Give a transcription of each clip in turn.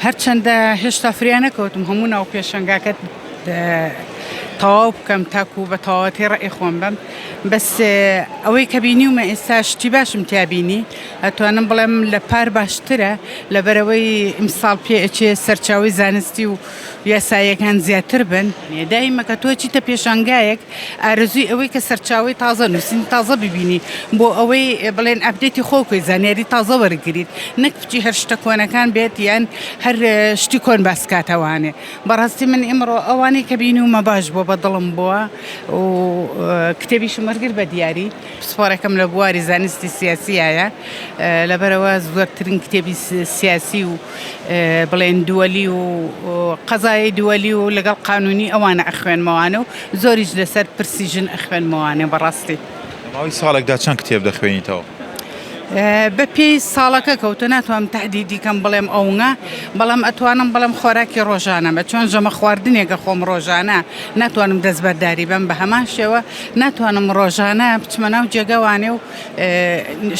هەرچەندە هێشتا فریان نەکەوتم هەموو ناو پێشەنگاکەت تەواو بکەم تاکو بە تەواوەتی ڕێی خۆم بم بەس ئەوەی کە بینیومە ئێستا شتی باشم تیابینی ئەتوانم بڵێم لە پار باشترە لەبەرەوەی ئیمساڵ پێچێ سەرچاوی زانستی و یاساییەکان زیاتر بن دایمە کە تۆ چیتە پێشانگایەک ئارزووی ئەوەی کە سەرچاوی تازە نووسین تازە ببینی بۆ ئەوەی بڵێن ئەپدێتی خۆکۆی زانیاری تازە وەرگریت نەک بچی هەر شتە کۆنەکان بێت یان هەر شتی کۆن باسکاتەوانێ بەڕاستی من ئێمڕۆ ئەوانەی کە بینیومە باش بۆ بەدڵم بووە و کتێبیشم وەرگر بە دیاری پسپۆرەکەم لە بواری زانستی سیاسیایە لەبەرەوە زۆرترین کتێبی سیاسی و بڵێن دووەلی و قەزای دووەلی و لەگەڵ قانونی ئەوانە ئەخوێنمەوانە و زۆریش لەسەر پرسیژن ئەخوێنمەوانێ بەڕاستی ماوەی ساڵێکدا چەند کتێب دەخوێنیتەوە؟ بە پێی ساڵەکە کەوتە ناتوانم تهدیدی کەم بڵێم ئەوە بەڵام ئەتوانم بەڵام خۆراکی ڕۆژانە بە چۆن ژەمە خواردنێکە خۆم ڕۆژانە ناتوانم دەستبەرداری بم بە هەمان شێوە ناتوانم ڕۆژانە بچمە ناو جێگەوانێ و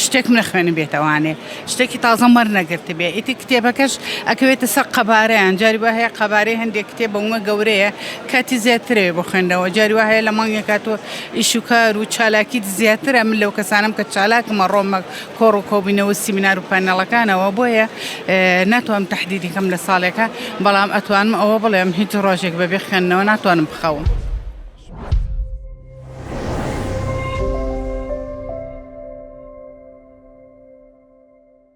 شتێکم نەخوێنم بێتەوانێ شتێکی تازە مەر نەگرت بێ ئیتی کتێبەکەش ئەکەوێتە سەر قەبارەیان جاری وە هەیە قەبارەی هەندێک کتێب بەومە گەورەیە کاتی زیاترێ بۆ خوێندەوە جاری وە هەیە لە مانگێک کاتۆ ئیشوکار و چالاکی زیاترە من لەو کەسانم کە چالاکمە ڕۆمە کۆڕ و کۆبینەوە سیمینار و پانەڵەکانەوە بۆیە ناتوانم تهدیدی کەم لە ساڵێکە بەڵام ئەتوانم ئەوە بڵێم هیچ ڕۆژێک بەبێ خوێندنەوە ناتوانم بخەوم.